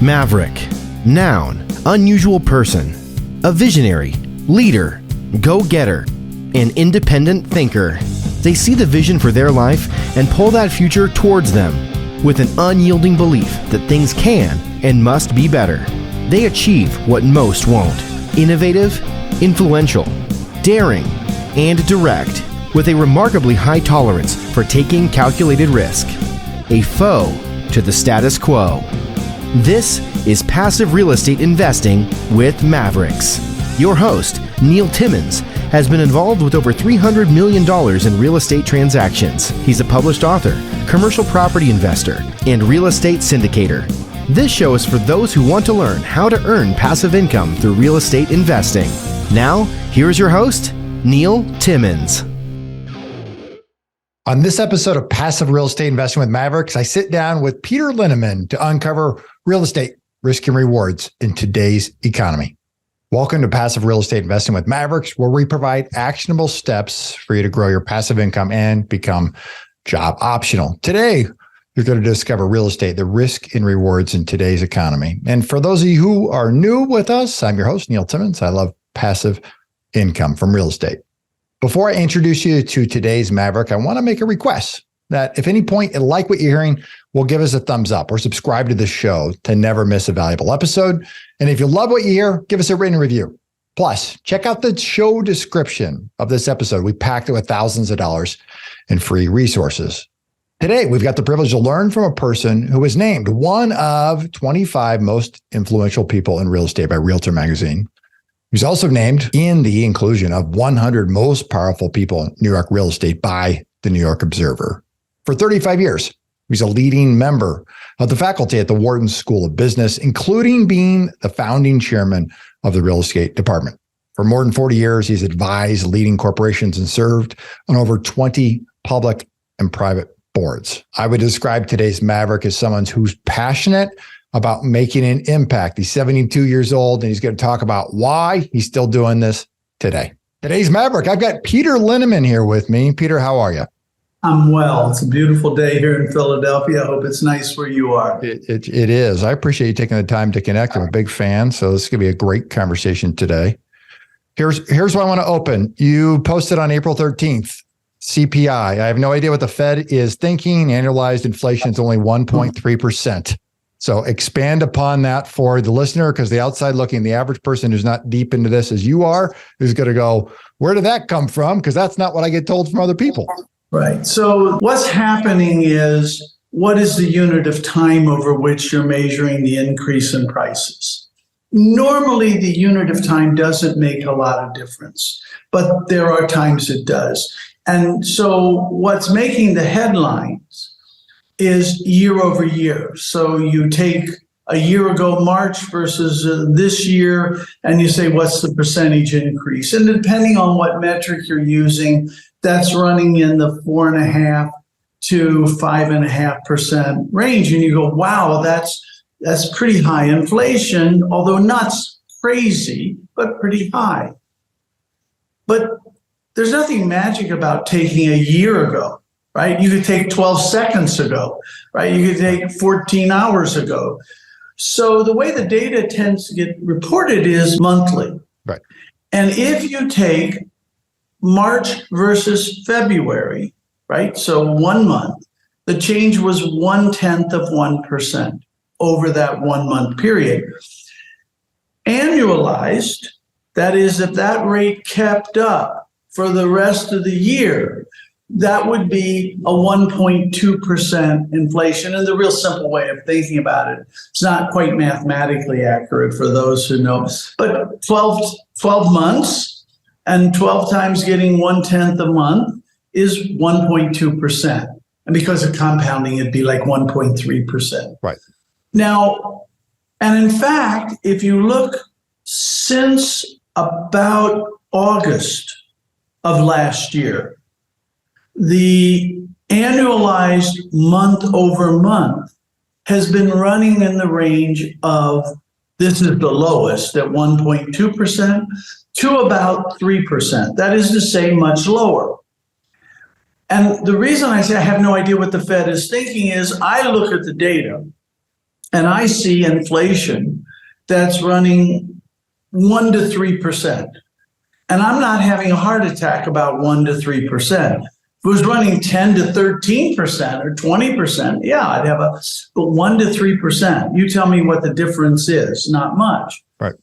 Maverick. Noun, unusual person. A visionary, leader, go-getter, an independent thinker. They see the vision for their life and pull that future towards them with an unyielding belief that things can and must be better. They achieve what most won't. Innovative, influential, daring, and direct, with a remarkably high tolerance for taking calculated risk. A foe to the status quo. This is Passive Real Estate Investing with Mavericks. Your host, Neil Timmins, has been involved with over $300 million in real estate transactions. He's a published author, commercial property investor, and real estate syndicator. This show is for those who want to learn how to earn passive income through real estate investing. Now, here's your host, Neil Timmins. On this episode of Passive Real Estate Investing with Mavericks, I sit down with Peter Linneman to uncover real estate risk and rewards in today's economy. Welcome to Passive Real Estate Investing with Mavericks, where we provide actionable steps for you to grow your passive income and become job optional. Today, you're going to discover real estate, the risk and rewards in today's economy. And for those of you who are new with us, I'm your host, Neil Timmins. I love passive income from real estate. Before I introduce you to today's Maverick, I want to make a request that if any point you like what you're hearing, will give us a thumbs up or subscribe to the show to never miss a valuable episode. And if you love what you hear, give us a written review. Plus, check out the show description of this episode. We packed it with thousands of dollars in free resources. Today, we've got the privilege to learn from a person who was named one of 25 most influential people in real estate by Realtor Magazine. He's also named in the inclusion of 100 most powerful people in New York real estate by the New York Observer. For 35 years, he's a leading member of the faculty at the Wharton School of Business, including being the founding chairman of the real estate department. For more than 40 years, he's advised leading corporations and served on over 20 public and private boards. I would describe today's Maverick as someone who's passionate about making an impact. He's 72 years old, and he's going to talk about why he's still doing this today. Today's Maverick, I've got Peter Linneman here with me. Peter, how are you? I'm well. It's a beautiful day here in Philadelphia. I hope it's nice where you are. It is. I appreciate you taking the time to connect. I'm a big fan, so this is going to be a great conversation today. Here's what I want to open. You posted on April 13th, CPI. I have no idea what the Fed is thinking. Annualized inflation is only 1.3%. So expand upon that for the listener, because the outside looking, the average person who's not deep into this as you are, is going to go, where did that come from? Because that's not what I get told from other people. Right. So what's happening is, what is the unit of time over which you're measuring the increase in prices? Normally, the unit of time doesn't make a lot of difference, but there are times it does. And so what's making the headlines is year over year. So you take a year ago March versus this year, and you say, what's the percentage increase? And depending on what metric you're using, that's running in the 4.5% to 5.5% range. And you go, wow, that's pretty high inflation, although not crazy, but pretty high. But there's nothing magic about taking a year ago. Right? You could take 12 seconds ago, right? You could take 14 hours ago. So the way the data tends to get reported is monthly. Right. And if you take March versus February, right? So 1 month, the change was 0.1% over that 1 month period. Annualized, that is, if that rate kept up for the rest of the year, that would be a 1.2% inflation. And the real simple way of thinking about it, it's not quite mathematically accurate for those who know, but 12 months and 12 times getting 1/10 a month is 1.2%. And because of compounding, it'd be like 1.3%. Right. Now, and in fact, if you look since about August of last year, the annualized month over month has been running in the range of, this is the lowest at 1.2% to about 3%. That is to say, much lower. And the reason I say I have no idea what the Fed is thinking is I look at the data and I see inflation that's running 1 to 3%. And I'm not having a heart attack about 1 to 3%. If it was running 10 to 13% or 20%, yeah, I'd have but 1 to 3%. You tell me what the difference is, not much. Right.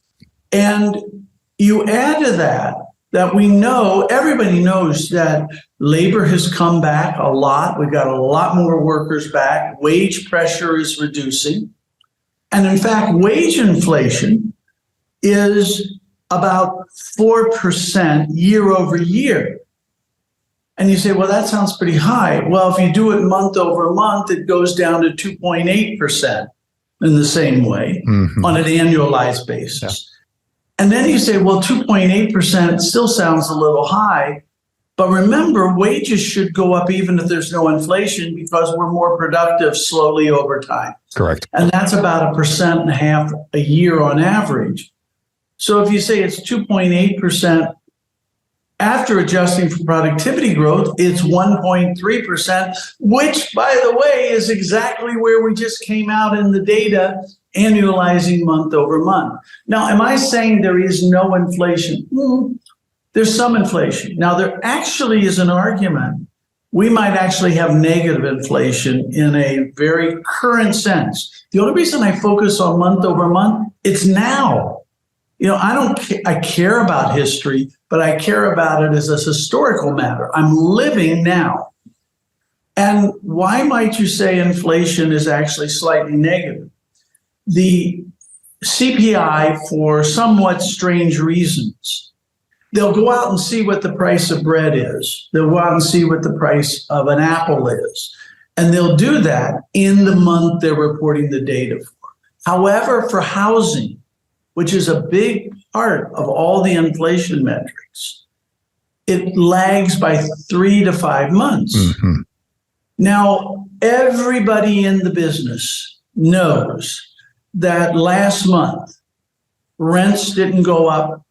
And you add to that we know, everybody knows that labor has come back a lot. We've got a lot more workers back. Wage pressure is reducing. And in fact, wage inflation is about 4% year over year. And you say, well, that sounds pretty high. Well, if you do it month over month, it goes down to 2.8% in the same way on an annualized basis. Yeah. And then you say, well, 2.8% still sounds a little high. But remember, wages should go up even if there's no inflation because we're more productive slowly over time. Correct. And that's about 1.5% a year on average. So if you say it's 2.8% after adjusting for productivity growth, it's 1.3%, which, by the way, is exactly where we just came out in the data, annualizing month over month. Now, am I saying there is no inflation? There's some inflation. Now, there actually is an argument. We might actually have negative inflation in a very current sense. The only reason I focus on month over month, it's now. I care about history, but I care about it as a historical matter. I'm living now. And why might you say inflation is actually slightly negative? The CPI, for somewhat strange reasons, they'll go out and see what the price of bread is. They'll go out and see what the price of an apple is. And they'll do that in the month they're reporting the data for. However, for housing, which is a big part of all the inflation metrics, it lags by 3 to 5 months. Now, everybody in the business knows that last month, rents didn't go up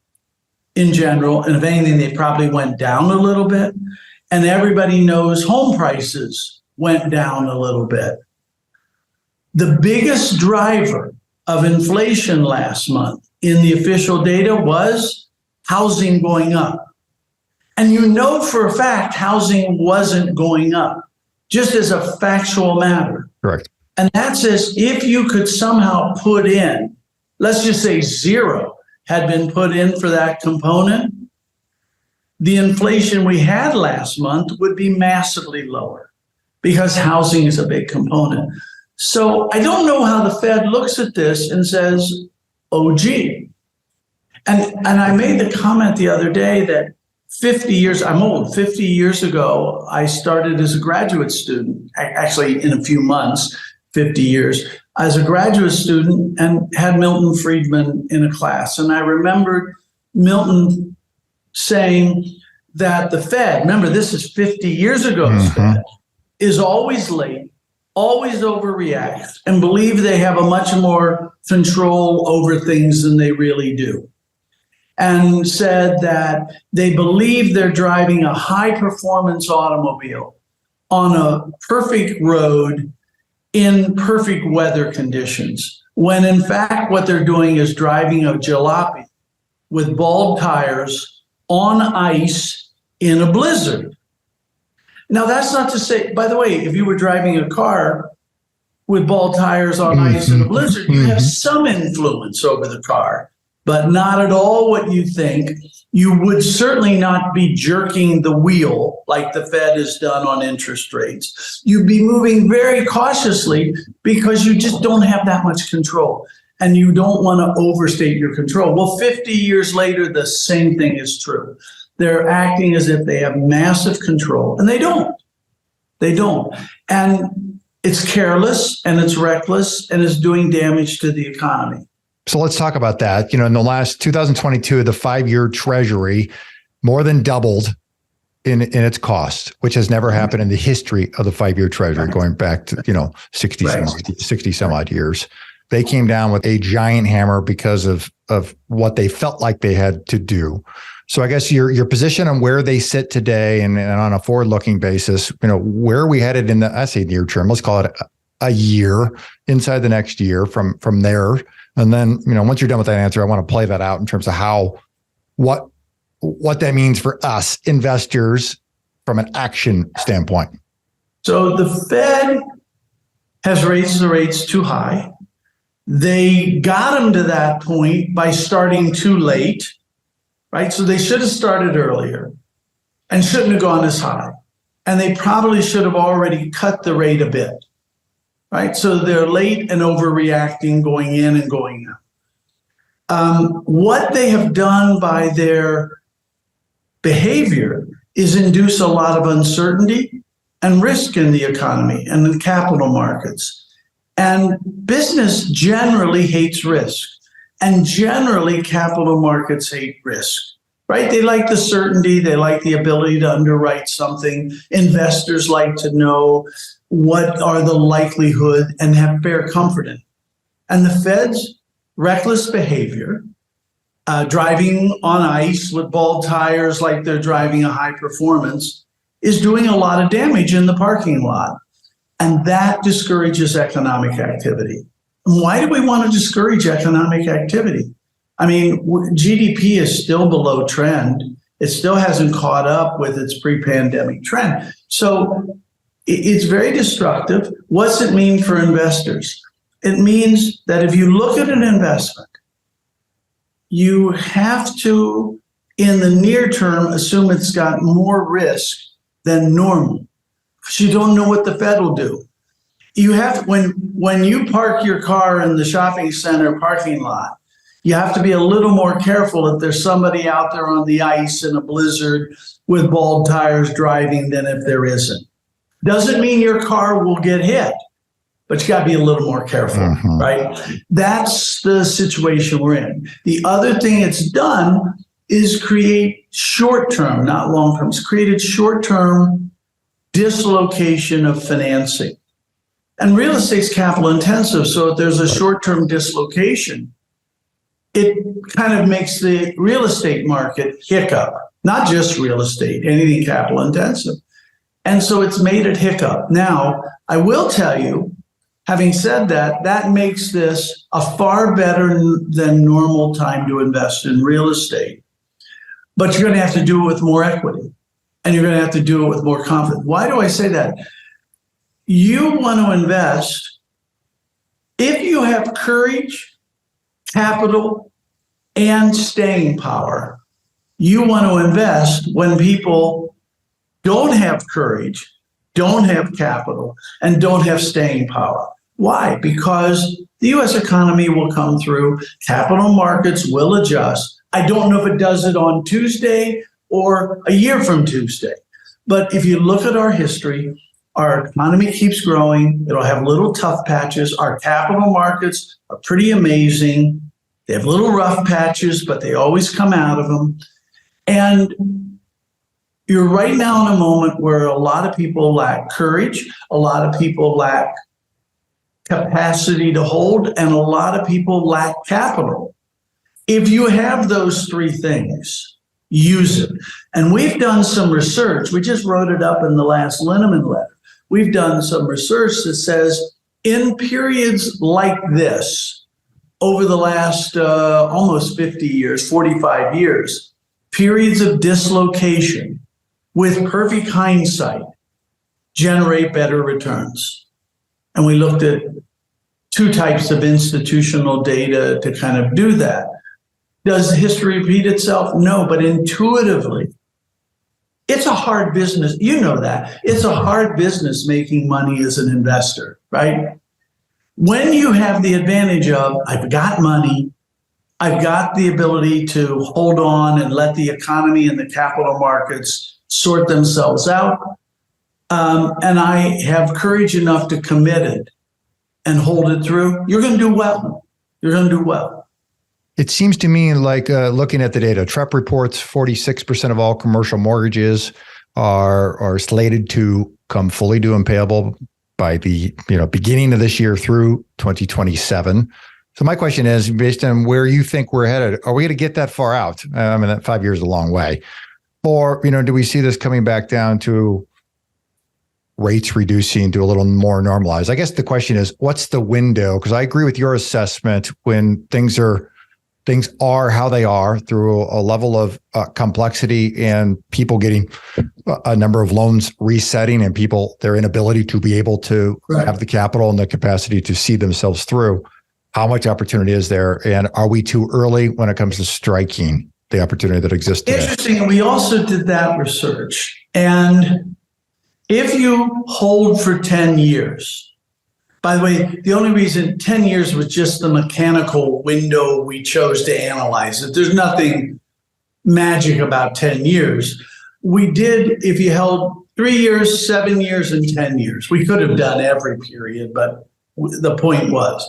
in general, and if anything, they probably went down a little bit. And everybody knows home prices went down a little bit. The biggest driver of inflation last month in the official data was housing going up. And you know for a fact housing wasn't going up, just as a factual matter. Correct. And that says if you could somehow put in, let's just say 0 had been put in for that component, the inflation we had last month would be massively lower because housing is a big component. So I don't know how the Fed looks at this and says, oh, gee. And I made the comment the other day that 50 years ago, I started as a graduate student, actually in a few months, 50 years, as a graduate student and had Milton Friedman in a class. And I remembered Milton saying that the Fed, remember this is 50 years ago's Fed, is always late, always overreact, and believe they have a much more control over things than they really do. And said that they believe they're driving a high-performance automobile on a perfect road in perfect weather conditions, when in fact what they're doing is driving a jalopy with bald tires on ice in a blizzard. Now, that's not to say, by the way, if you were driving a car with bald tires on ice in a blizzard, you have some influence over the car, but not at all what you think. You would certainly not be jerking the wheel like the Fed has done on interest rates. You'd be moving very cautiously because you just don't have that much control and you don't want to overstate your control. Well, 50 years later, the same thing is true. They're acting as if they have massive control, and they don't. They don't. And it's careless and it's reckless and it's doing damage to the economy. So let's talk about that. In the last 2022, the 5-year Treasury more than doubled in its cost, which has never happened in the history of the 5-year Treasury, going back to 60 some odd years. They came down with a giant hammer because of what they felt like they had to do. So I guess your position on where they sit today and on a forward-looking basis, where are we headed in the, I say near term, let's call it a year, inside the next year from there? And then, once you're done with that answer, I want to play that out in terms of what that means for us investors from an action standpoint. So the Fed has raised the rates too high. They got them to that point by starting too late, right? So they should have started earlier and shouldn't have gone as high. And they probably should have already cut the rate a bit, right? So they're late and overreacting, going in and going out. What they have done by their behavior is induce a lot of uncertainty and risk in the economy and in capital markets. And business generally hates risk. And generally, capital markets hate risk, right? They like the certainty. They like the ability to underwrite something. Investors like to know what are the likelihood and have fair comfort in. And the Fed's reckless behavior, driving on ice with bald tires like they're driving a high performance, is doing a lot of damage in the parking lot. And that discourages economic activity. And why do we want to discourage economic activity? I mean, GDP is still below trend. It still hasn't caught up with its pre-pandemic trend. So it's very destructive. What's it mean for investors? It means that if you look at an investment, you have to, in the near term, assume it's got more risk than normal, because you don't know what the Fed will do. You have, when you park your car in the shopping center parking lot, you have to be a little more careful if there's somebody out there on the ice in a blizzard with bald tires driving than if there isn't. Doesn't mean your car will get hit, but you got to be a little more careful, right? That's the situation we're in. The other thing it's done is create short-term, not long-term. It's created short-term dislocation of financing. And real estate's capital intensive, so if there's a short-term dislocation, it kind of makes the real estate market hiccup, not just real estate, anything capital intensive. And so it's made it hiccup. Now, I will tell you, having said that, that makes this a far better than normal time to invest in real estate. But you're going to have to do it with more equity, and you're going to have to do it with more confidence. Why do I say that? You want to invest if you have courage, capital, and staying power. You want to invest when people don't have courage, don't have capital, and don't have staying power. Why? Because the U.S. economy will come through, capital markets will adjust. I don't know if it does it on Tuesday or a year from Tuesday. But if you look at our history, our economy keeps growing. It'll have little tough patches. Our capital markets are pretty amazing. They have little rough patches, but they always come out of them. And you're right now in a moment where a lot of people lack courage, a lot of people lack capacity to hold, and a lot of people lack capital. If you have those three things, use it. And we've done some research. We just wrote it up in the last Linneman letter. We've done some research that says in periods like this, over the last almost 50 years, 45 years, periods of dislocation with perfect hindsight generate better returns. And we looked at two types of institutional data to kind of do that. Does history repeat itself? No, but intuitively, it's a hard business. You know that. It's a hard business making money as an investor, right? When you have the advantage of, I've got money, I've got the ability to hold on and let the economy and the capital markets sort themselves out, and I have courage enough to commit it and hold it through, you're going to do well. You're going to do well. It seems to me like looking at the data, TREP reports 46% of all commercial mortgages are slated to come fully due and payable by the beginning of this year through 2027. So my question is, based on where you think we're headed, are we going to get that far out? I mean, that 5 years is a long way. Or, do we see this coming back down to rates reducing to a little more normalized. I guess the question is, what's the window? Because I agree with your assessment when things are how they are through a level of complexity and people getting a number of loans resetting and their inability to be able to have the capital and the capacity to see themselves through. How much opportunity is there? And are we too early when it comes to striking the opportunity that exists today? Interesting. We also did that research. And if you hold for 10 years, by the way, the only reason 10 years was just the mechanical window we chose to analyze it. There's nothing magic about 10 years. We did, if you held 3 years, 7 years, and 10 years, we could have done every period, but the point was,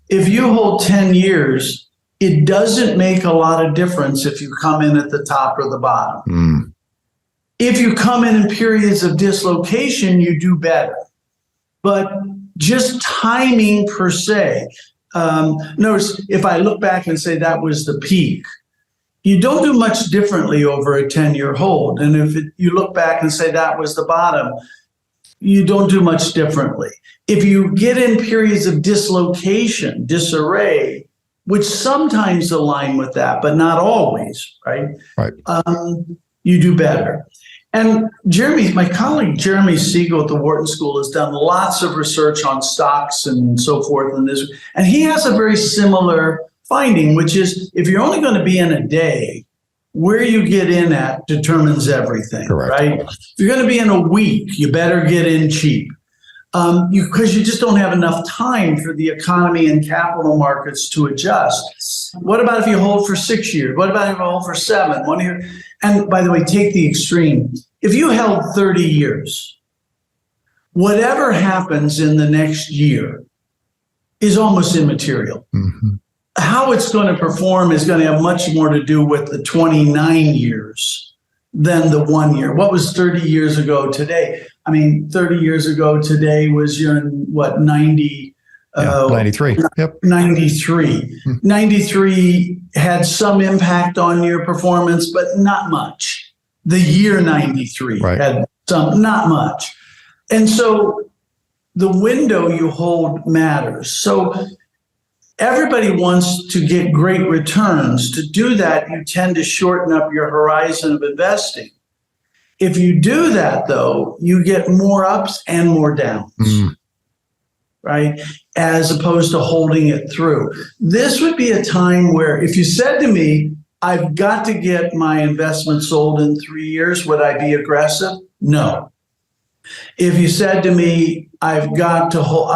if you hold 10 years, it doesn't make a lot of difference if you come in at the top or the bottom. If you come in periods of dislocation, you do better. But just timing per se, notice if I look back and say that was the peak, you don't do much differently over a 10-year hold. And if you look back and say that was the bottom, you don't do much differently. If you get in periods of dislocation, disarray, which sometimes align with that, but not always, right? You do better. And my colleague Jeremy Siegel at the Wharton School has done lots of research on stocks and so forth in this. And he has a very similar finding, which is if you're only going to be in a day, where you get in at determines everything, right? If you're going to be in a week, you better get in cheap. Because you just don't have enough time for the economy and capital markets to adjust. What about if you hold for 6 years? What about if you hold for 7? 1 year? And by the way, take the extreme. If you held 30 years, whatever happens in the next year is almost immaterial. How it's going to perform is going to have much more to do with the 29 years than the 1 year. What was 30 years ago today? I mean, 30 years ago today was you're in what, 90? 93. Yep. 93. 93 had some impact on your performance, but not much. The year 93 had some, not much. And so the window you hold matters. So everybody wants to get great returns. To do that, you tend to shorten up your horizon of investing. If you do that, though, you get more ups and more downs, right? As opposed to holding it through. This would be a time where if you said to me, I've got to get my investment sold in 3 years, would I be aggressive? No. If you said to me, I've got to hold,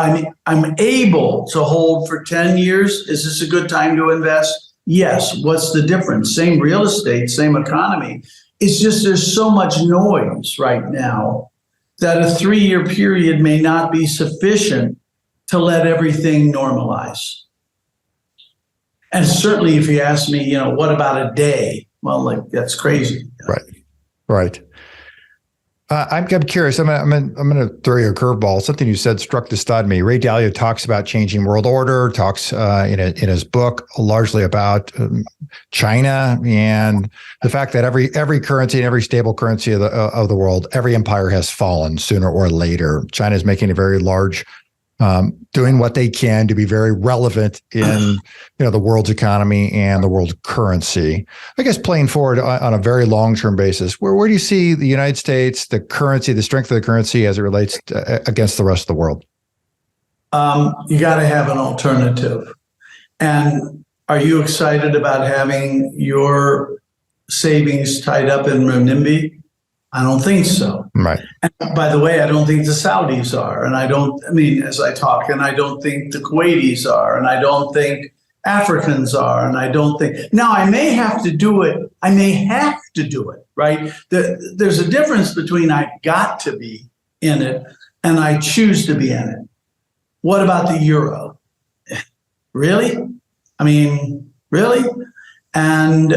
I'm able to hold for 10 years, is this a good time to invest? Yes. What's the difference? Same real estate, same economy. It's just there's so much noise right now that a 3-year period may not be sufficient to let everything normalize. And certainly if you ask me, what about a day? Well, that's crazy. Right. I'm curious. I'm going to throw you a curveball. Something you said struck the stud me. Ray Dalio talks about changing world order. Talks in his book largely about China and the fact that every currency and every stable currency of the world, every empire has fallen sooner or later. China is making a very large, doing what they can to be very relevant in the world's economy and the world currency. I guess playing forward on a very long-term basis, where do you see the United States, the currency, the strength of the currency as it relates against the rest of the world? You got to have an alternative. And are you excited about having your savings tied up in renminbi? I don't think so. Right. And by the way, I don't think the Saudis are. And I don't think the Kuwaitis are. And I don't think Africans are. And I don't think, now I may have to do it. Right? There's a difference between I got to be in it and I choose to be in it. What about the euro? Really? Really? And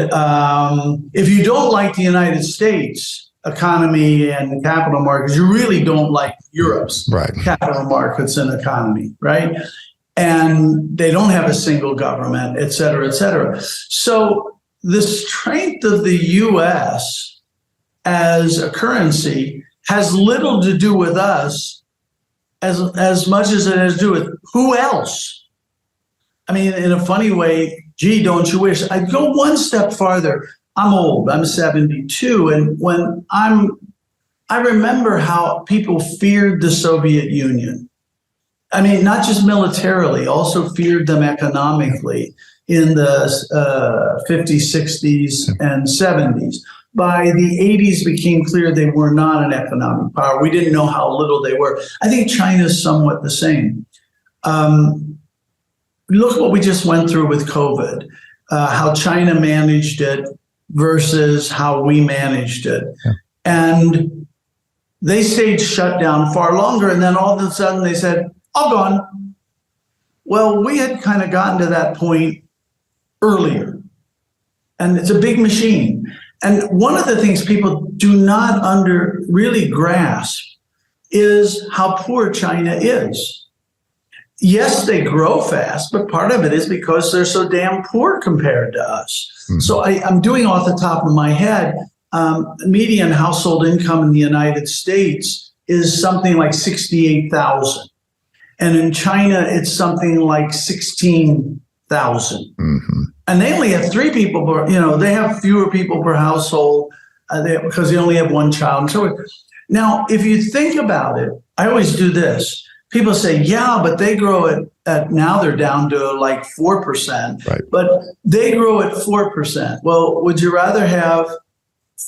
if you don't like the United States economy and capital markets, you really don't like Europe's capital markets and economy, right? And they don't have a single government, et cetera, et cetera. So the strength of the U.S. as a currency has little to do with us as much as it has to do with who else. I mean, in a funny way, gee, don't you wish? I'd go one step farther. I'm old, I'm 72. And when I remember how people feared the Soviet Union. I mean, not just militarily, also feared them economically in the 50s, 60s, and 70s. By the 80s, became clear they were not an economic power. We didn't know how little they were. I think China is somewhat the same. Look what we just went through with COVID, how China managed it versus how we managed it. Yeah. And they stayed shut down far longer. And then all of a sudden they said, all gone. Well, we had kind of gotten to that point earlier. And it's a big machine. And one of the things people do not really grasp is how poor China is. Yes, they grow fast, but part of it is because they're so damn poor compared to us. Mm-hmm. So I'm doing off the top of my head, median household income in the United States is something like $68,000. And in China, it's something like $16,000. Mm-hmm. And they only have 3 people, they have fewer people per household because they only have one child. So now, if you think about it, I always do this. People say, yeah, but they grow at now they're down to like 4%, right. But they grow at 4%. Well, would you rather have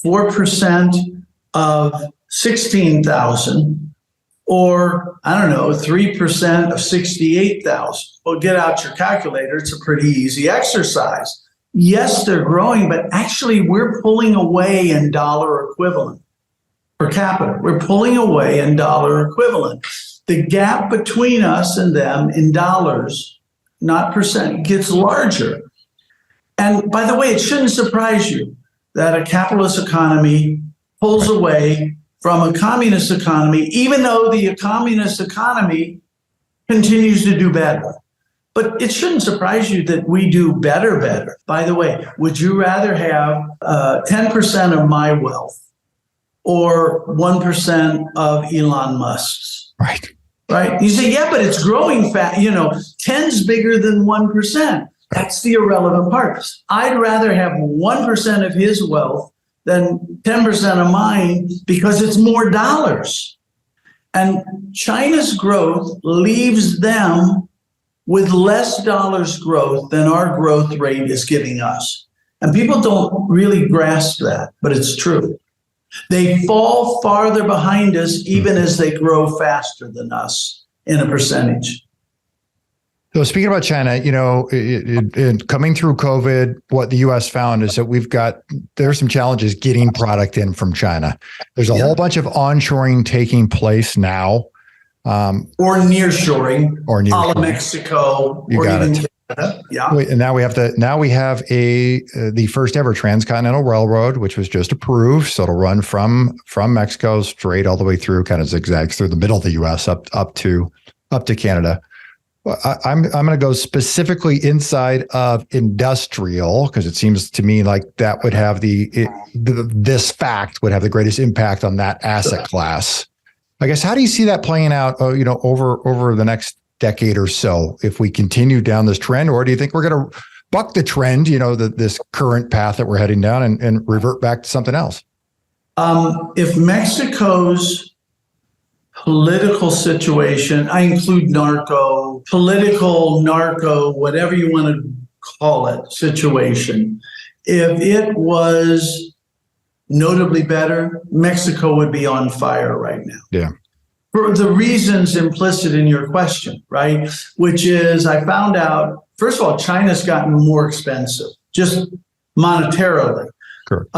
4% of 16,000 or, I don't know, 3% of 68,000? Well, get out your calculator. It's a pretty easy exercise. Yes, they're growing, but actually we're pulling away in dollar equivalent per capita. We're pulling away in dollar equivalent. The gap between us and them in dollars, not percent, gets larger. And by the way, it shouldn't surprise you that a capitalist economy pulls away from a communist economy, even though the communist economy continues to do better. But it shouldn't surprise you that we do better. By the way, would you rather have 10% of my wealth or 1% of Elon Musk's? Right. You say, yeah, but it's growing fast. 10's bigger than 1%. That's the irrelevant part. I'd rather have 1% of his wealth than 10% of mine because it's more dollars. And China's growth leaves them with less dollars growth than our growth rate is giving us. And people don't really grasp that, but it's true. They fall farther behind us even as they grow faster than us in a percentage. So speaking about China, coming through COVID, what the U.S. found is that there's some challenges getting product in from China. There's a whole bunch of onshoring taking place now. Or nearshoring, a la Mexico, or even Canada. Yeah. And now we have the first ever transcontinental railroad, which was just approved. So it'll run from Mexico straight all the way through, kind of zigzags through the middle of the U.S. up to Canada. I'm going to go specifically inside of industrial because it seems to me like that would have this fact would have the greatest impact on that asset class. I guess, how do you see that playing out, over the next decade or so if we continue down this trend, or do you think we're going to buck the trend, this current path that we're heading down and revert back to something else? If Mexico's political situation, I include political, whatever you want to call it, situation, if it was notably better, Mexico would be on fire right now. Yeah. For the reasons implicit in your question, right? Which is, I found out, first of all, China's gotten more expensive, just monetarily. Correct.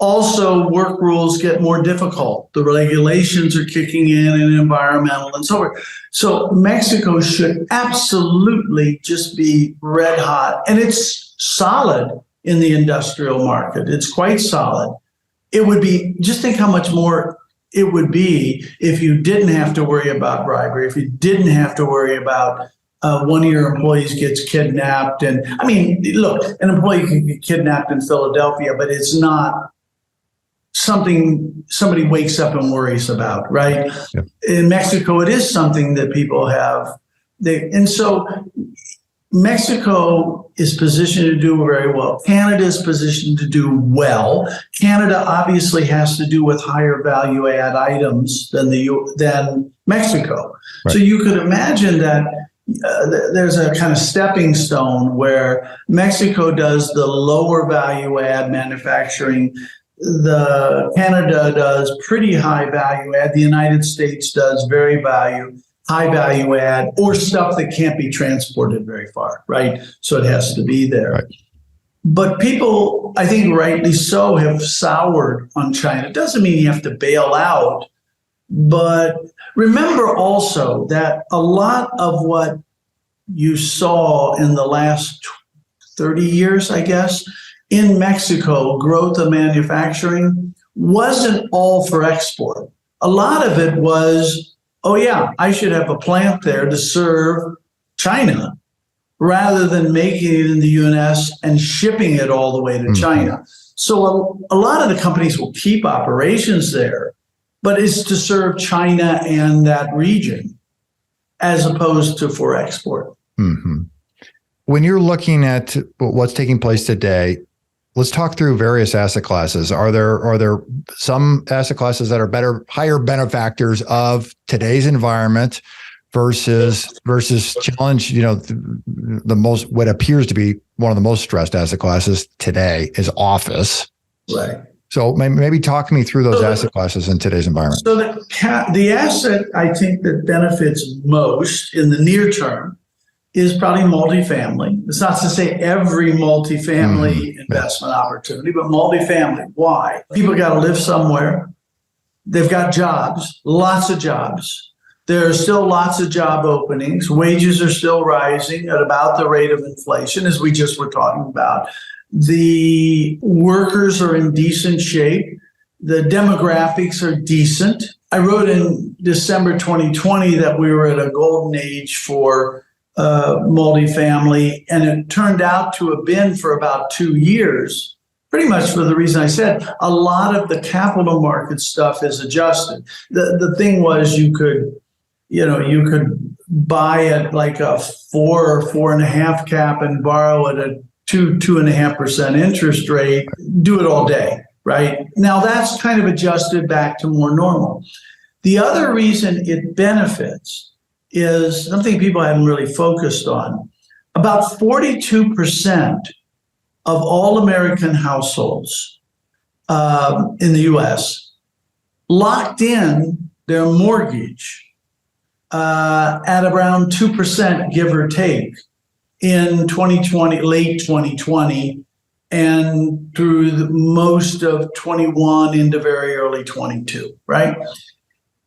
Also, work rules get more difficult. The regulations are kicking in and environmental and so forth. So Mexico should absolutely just be red hot. And it's solid in the industrial market. It's quite solid. It would be, just think how much more it would be if you didn't have to worry about bribery, if you didn't have to worry about one of your employees gets kidnapped. And I mean, look, an employee can get kidnapped in Philadelphia, but it's not something somebody wakes up and worries about, right? Yep. In Mexico, it is something that people have. And so Mexico is positioned to do very well. Canada is positioned to do well. Canada obviously has to do with higher value add items than Mexico. Right. So you could imagine that there's a kind of stepping stone where Mexico does the lower value add manufacturing. Canada does pretty high value add. The United States does very high value add, or stuff that can't be transported very far, right? So it has to be there. Right. But people, I think rightly so, have soured on China. It doesn't mean you have to bail out, but remember also that a lot of what you saw in the last 30 years, I guess, in Mexico, growth of manufacturing wasn't all for export. A lot of it was, oh yeah, I should have a plant there to serve China rather than making it in the US and shipping it all the way to China. So a lot of the companies will keep operations there, but it's to serve China and that region as opposed to for export. Mm-hmm. When you're looking at what's taking place today, let's talk through various asset classes. Are there some asset classes that are higher benefactors of today's environment versus challenge? The most, what appears to be one of the most stressed asset classes today is office. Right. So maybe talk me through those asset classes in today's environment. So the asset I think that benefits most in the near term is probably multifamily. It's not to say every multifamily investment opportunity, but multifamily. Why? People got to live somewhere. They've got jobs, lots of jobs. There are still lots of job openings. Wages are still rising at about the rate of inflation, as we just were talking about. The workers are in decent shape. The demographics are decent. I wrote in December 2020 that we were at a golden age for multifamily, and it turned out to have been for about 2 years, pretty much for the reason I said. A lot of the capital market stuff is adjusted. The thing was you could buy at like a 4 or 4.5 cap and borrow at a 2.5% interest rate, do it all day, right? Now that's kind of adjusted back to more normal. The other reason it benefits is something people haven't really focused on. About 42% of all American households in the US locked in their mortgage at around 2%, give or take, in 2020, late 2020, and through most of 21 into very early 22, right?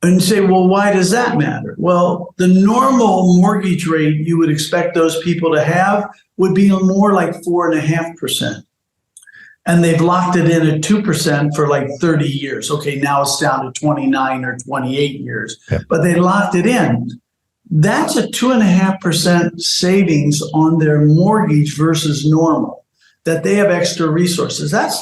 And say, well, why does that matter? Well, the normal mortgage rate you would expect those people to have would be more like 4.5%. And they've locked it in at 2% for like 30 years. Okay, now it's down to 29 or 28 years, but they locked it in. That's a 2.5% savings on their mortgage versus normal, that they have extra resources. That's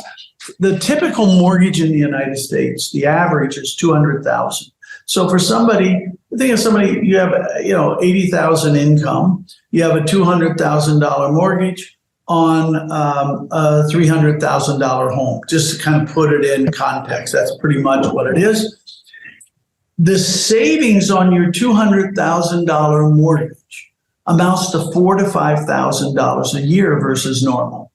the typical mortgage in the United States. The average is $200,000. So for somebody, think of somebody, you have, $80,000 income, you have a $200,000 mortgage on a $300,000 home, just to kind of put it in context. That's pretty much what it is. The savings on your $200,000 mortgage amounts to $4,000 to $5,000 a year versus normal.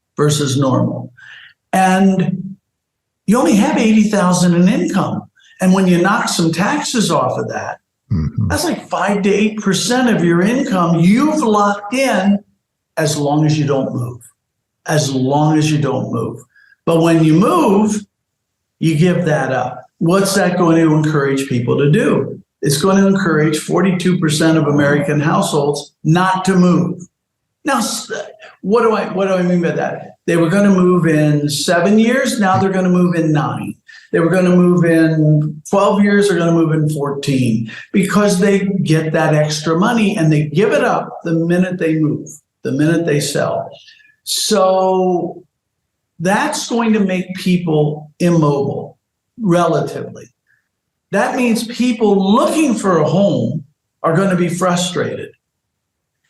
And you only have $80,000 in income. And when you knock some taxes off of that, that's like 5 to 8% of your income you've locked in as long as you don't move. But when you move, you give that up. What's that going to encourage people to do? It's going to encourage 42% of American households not to move. Now, what do I mean by that? They were going to move in 7 years. Now they're going to move in 9. They were going to move in 12 years. They're going to move in 14 because they get that extra money and they give it up the minute they move, the minute they sell. So that's going to make people immobile. relatively. That means people looking for a home are going to be frustrated.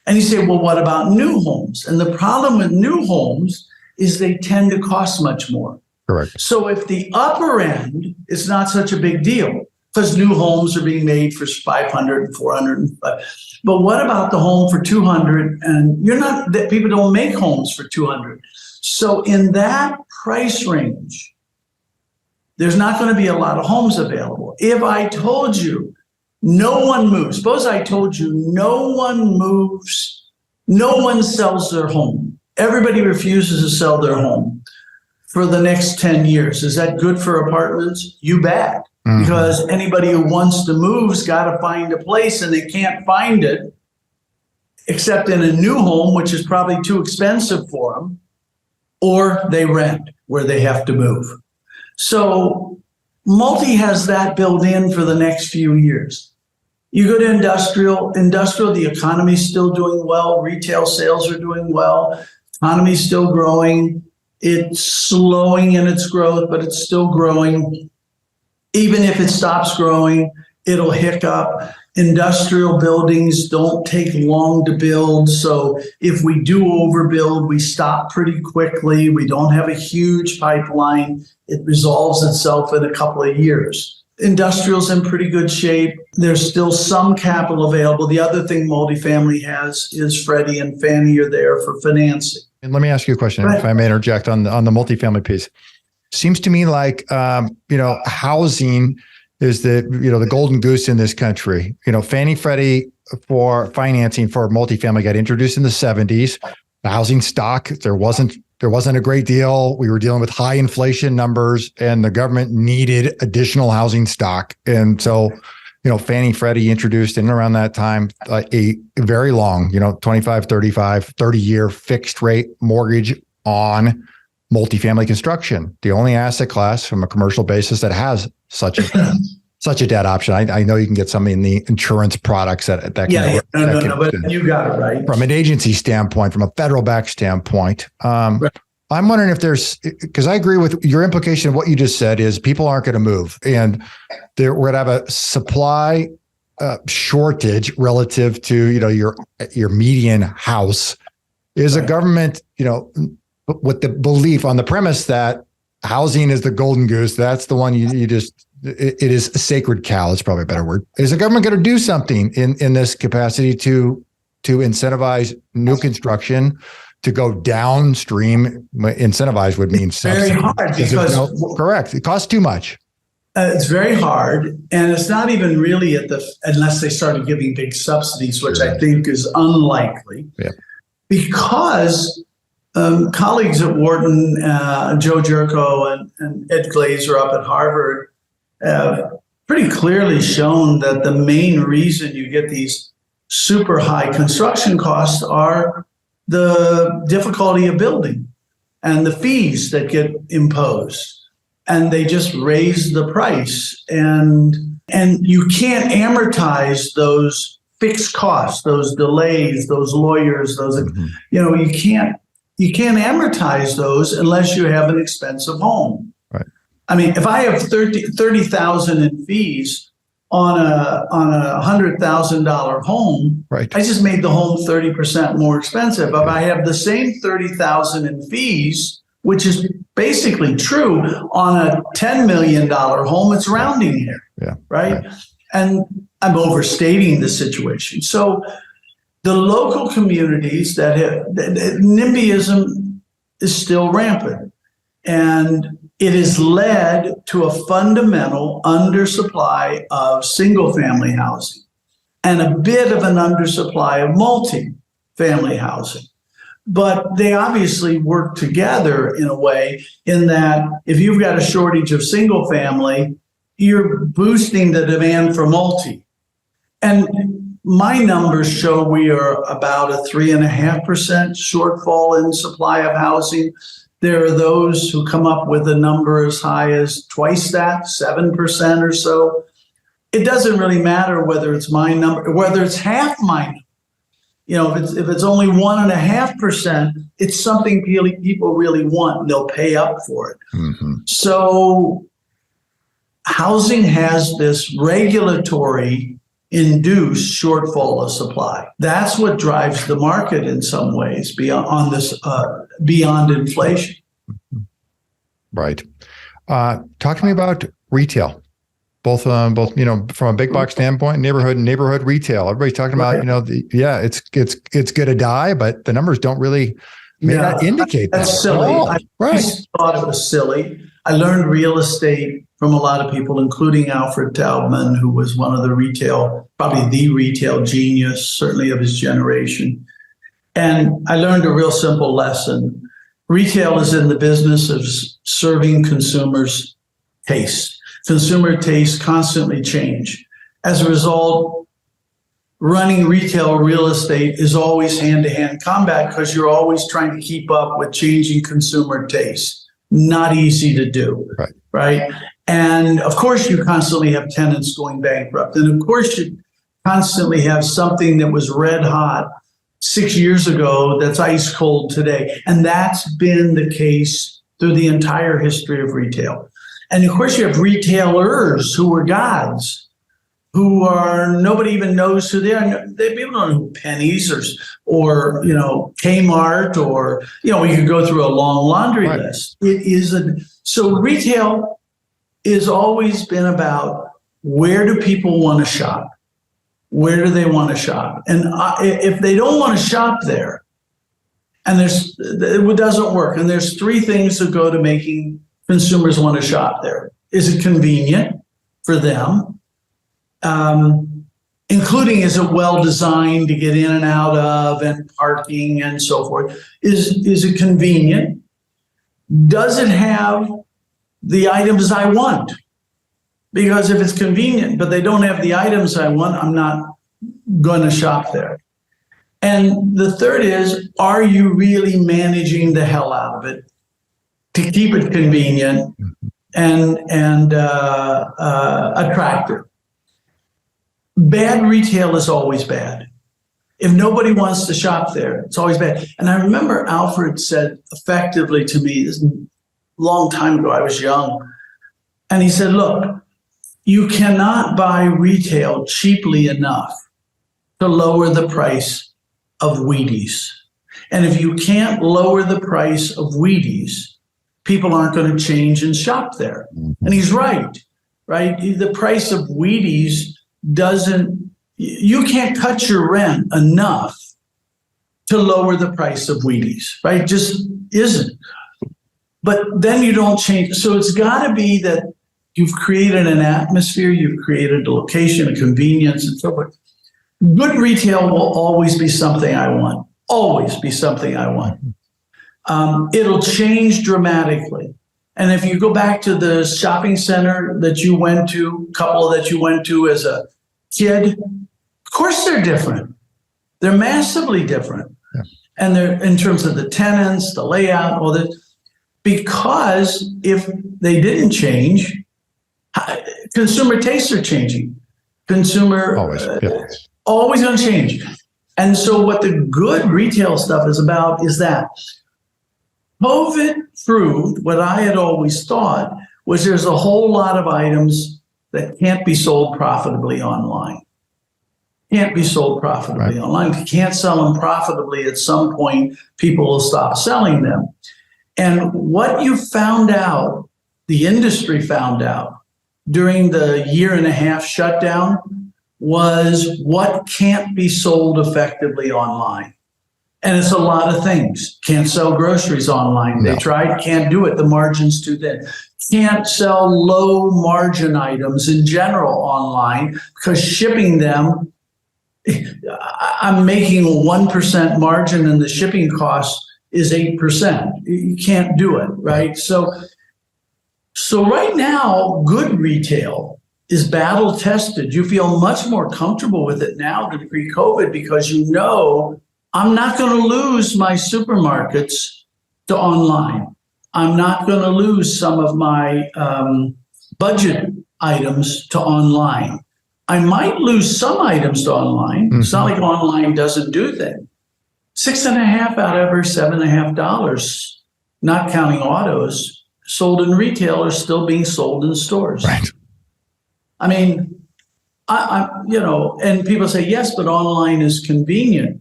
And you say, well, what about new homes? And the problem with new homes is they tend to cost much more. Correct. So if the upper end is not such a big deal, because new homes are being made for 500 and 400. But what about the home for 200? And people don't make homes for 200. So in that price range, there's not going to be a lot of homes available. If I told you no one moves, suppose I told you no one moves, no one sells their home. Everybody refuses to sell their home for the next 10 years. Is that good for apartments? You bet. Mm-hmm. Because anybody who wants to move's got to find a place, and they can't find it except in a new home, which is probably too expensive for them, or they rent where they have to move. So multi has that built in for the next few years. You go to industrial, the economy's still doing well. Retail sales are doing well. Economy's still growing. It's slowing in its growth, but it's still growing. Even if it stops growing, it'll hiccup. Industrial buildings don't take long to build. So if we do overbuild, we stop pretty quickly. We don't have a huge pipeline. It resolves itself in a couple of years. Industrial's in pretty good shape. There's still some capital available. The other thing multifamily has is Freddie and Fannie are there for financing. And let me ask you a question, if I may interject on the multifamily piece. Seems to me like, housing is the golden goose in this country. Fannie Freddie for financing for multifamily got introduced in the 70s. The housing stock, there wasn't a great deal. We were dealing with high inflation numbers, and the government needed additional housing stock. And so, Fannie Freddie introduced in around that time a very long, 25, 35, 30-year fixed rate mortgage on multifamily construction, the only asset class from a commercial basis that has such a debt option. I know you can get some in the insurance products that but you got it right. From an agency standpoint, from a federal back standpoint. Right. I'm wondering if because I agree with your implication of what you just said is people aren't going to move, and we're going to have a supply shortage relative to, your median house. Is a government, with the belief on the premise that housing is the golden goose, that's the one it is a sacred cow. It's probably a better word. Is the government going to do something in this capacity to incentivize new construction, to go downstream? Incentivize would mean very hard because correct. It costs too much. It's very hard, and it's not even really unless they started giving big subsidies, which I think is unlikely. Yeah. Because colleagues at Wharton, Joe Jerko and Ed Glazer up at Harvard, have pretty clearly shown that the main reason you get these super high construction costs are the difficulty of building and the fees that get imposed. And they just raise the price. And you can't amortize those fixed costs, those delays, those lawyers, you can't amortize those unless you have an expensive home. Right. I mean, if I have $30,000 in fees on a $100,000 home, right, I just made the home 30% more expensive. If I have the same $30,000 in fees, which is basically true on a $10 million home, it's rounding here. Yeah. Right. And I'm overstating the situation. So the local communities that NIMBYism is still rampant, and it has led to a fundamental undersupply of single-family housing and a bit of an undersupply of multi-family housing. But they obviously work together in a way in that if you've got a shortage of single-family, you're boosting the demand for multi. And my numbers show we are about a 3.5% shortfall in supply of housing. There are those who come up with a number as high as twice that, 7% or so. It doesn't really matter whether it's my number, whether it's half my number. If it's only 1.5%, it's something people really want, and they'll pay up for it. Mm-hmm. So housing has this regulatory induced shortfall of supply. That's what drives the market in some ways beyond inflation. Right. Talk to me about retail. Both, from a big box standpoint, neighborhood retail. Everybody's talking about, it's going to die, but the numbers don't really may not indicate that. That's silly. I thought it was silly. I learned real estate from a lot of people, including Alfred Taubman, who was one of probably the retail genius, certainly of his generation. And I learned a real simple lesson. Retail is in the business of serving consumers' tastes. Consumer tastes constantly change. As a result, running retail real estate is always hand-to-hand combat because you're always trying to keep up with changing consumer tastes. Not easy to do, right? And of course, you constantly have tenants going bankrupt. And of course, you constantly have something that was red hot 6 years ago that's ice cold today. And that's been the case through the entire history of retail. And of course, you have retailers who are gods, who are, nobody even knows who they are. People don't know who Penny's or Kmart, or, we could go through a long laundry list. So retail has always been about, where do people want to shop? Where do they want to shop? And if they don't want to shop there, and it doesn't work. And there's three things that go to making consumers want to shop there. Is it convenient for them? Including, is it well designed to get in and out of, and parking and so forth? Is it convenient? Does it have the items I want? Because if it's convenient, but they don't have the items I want, I'm not going to shop there. And the third is, are you really managing the hell out of it to keep it convenient and attractive? Bad retail is always bad. If nobody wants to shop there, it's always bad. And I remember Alfred said effectively to me, this is a long time ago, I was young, and he said, look, you cannot buy retail cheaply enough to lower the price of Wheaties. And if you can't lower the price of Wheaties, people aren't going to change and shop there. And he's right? The price of Wheaties you can't cut your rent enough to lower the price of Wheaties, right? Just isn't. But then you don't change. So it's got to be that you've created an atmosphere, you've created a location, a convenience, and so forth. Good retail will always be something I want. Always be something I want. It'll change dramatically. And if you go back to the shopping center that you went to, couple that you went to as a kid, of course they're different. They're massively different. Yeah. And they're in terms of the tenants, the layout, all that. Because if they didn't change, consumer tastes are changing. Always going to change. And so what the good retail stuff is about is that COVID proved what I had always thought was there's a whole lot of items that can't be sold profitably online. Can't be sold profitably online. If you can't sell them profitably, at some point, people will stop selling them. And what you found out, the industry found out during the 1.5-year shutdown was what can't be sold effectively online. And it's a lot of things. Can't sell groceries online. They tried, can't do it. The margin's too thin. Can't sell low margin items in general online because shipping them, I'm making a 1% margin and the shipping cost is 8%. You can't do it, right? So right now, good retail is battle tested. You feel much more comfortable with it now than pre-COVID because you know I'm not going to lose my supermarkets to online. I'm not going to lose some of my budget items to online. I might lose some items to online. It's not like online doesn't do things. $6.50 out of every $7.50, not counting autos, sold in retail are still being sold in stores. Right. I mean, and people say, yes, but online is convenient.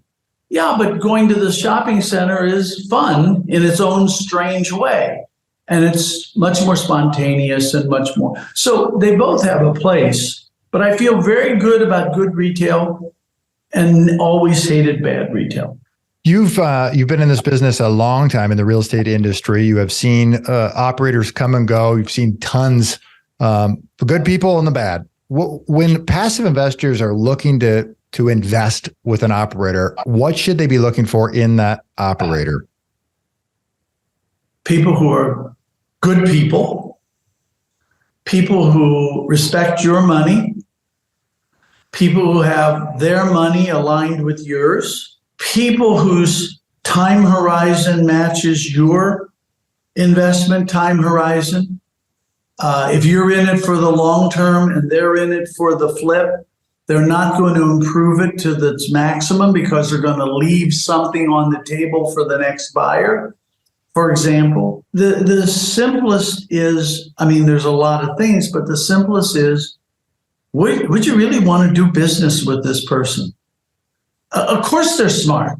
Yeah, but going to the shopping center is fun in its own strange way. And it's much more spontaneous and much more. So they both have a place, but I feel very good about good retail and always hated bad retail. You've been in this business a long time in the real estate industry. You have seen operators come and go. You've seen tons, the good people and the bad. When passive investors are looking to invest with an operator, what should they be looking for in that operator? People who are good people who respect your money, people who have their money aligned with yours, people whose time horizon matches your investment time horizon. If you're in it for the long term and they're in it for the flip, they're not going to improve it to its maximum because they're going to leave something on the table for the next buyer. For example, the simplest is, I mean, there's a lot of things, but the simplest is, would you really want to do business with this person? Of course they're smart.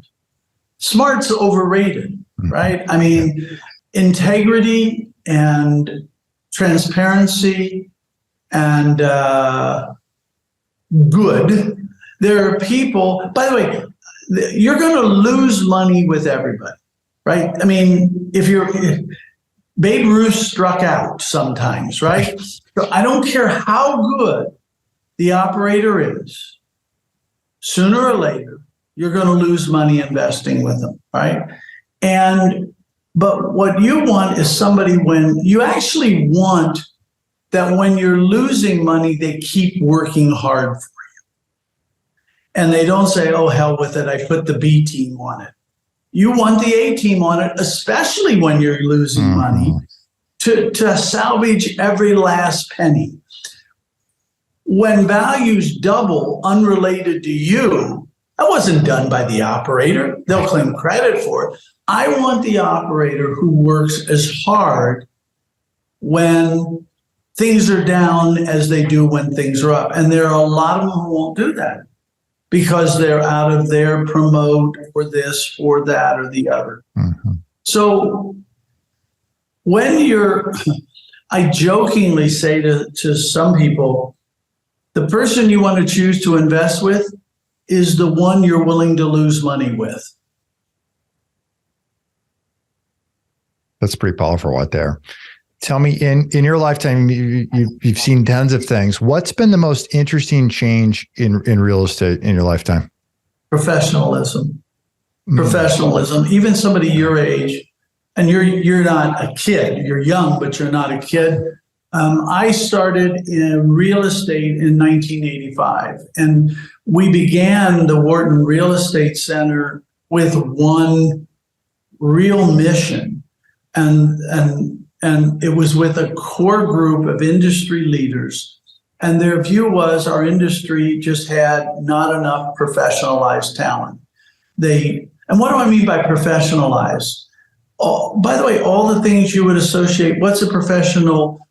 Smart's overrated, right? I mean, integrity and transparency and good. There are people, by the way, you're going to lose money with everybody, right? I mean, if Babe Ruth struck out sometimes, right? So I don't care how good the operator is, sooner or later, you're going to lose money investing with them, right? But what you want is somebody when you actually want that when you're losing money, they keep working hard for you. And they don't say, oh, hell with it, I put the B team on it. You want the A team on it, especially when you're losing money, to salvage every last penny. When values double unrelated to you, that wasn't done by the operator. They'll claim credit for it. I want the operator who works as hard when things are down as they do when things are up. And there are a lot of them who won't do that because they're out of their promote or this or that or the other. So I jokingly say to some people, the person you want to choose to invest with is the one you're willing to lose money with. That's pretty powerful right there. Tell me, in your lifetime, you've seen tons of things. What's been the most interesting change in real estate in your lifetime? Professionalism. Professionalism. Even somebody your age, and you're not a kid. You're young, but you're not a kid. I started in real estate in 1985, and we began the Wharton Real Estate Center with one real mission, and it was with a core group of industry leaders, and their view was our industry just had not enough professionalized talent. And what do I mean by professionalized? By the way, all the things you would associate, what's a professional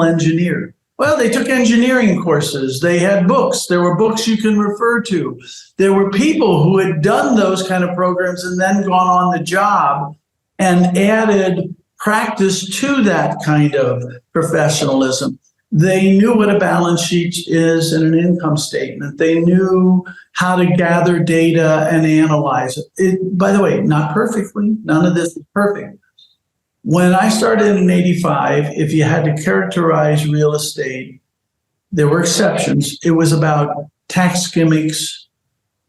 engineer? Well, they took engineering courses. They had books. There were books you can refer to. There were people who had done those kind of programs and then gone on the job and added practice to that kind of professionalism. They knew what a balance sheet is and an income statement. They knew how to gather data and analyze it. By the way, not perfectly. None of this is perfect. When I started in 85, if you had to characterize real estate, there were exceptions. It was about tax gimmicks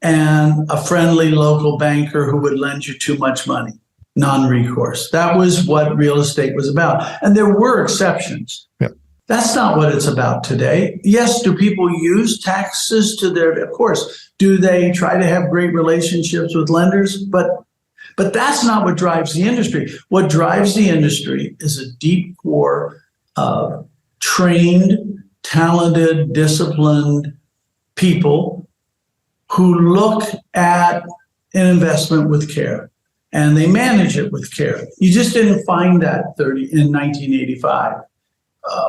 and a friendly local banker who would lend you too much money, non-recourse. That was what real estate was about. And there were exceptions. Yep. That's not what it's about today. Yes, do people use taxes to of course, do they try to have great relationships with lenders? But that's not what drives the industry. What drives the industry is a deep core of trained, talented, disciplined people who look at an investment with care and they manage it with care. You just didn't find that in 1985.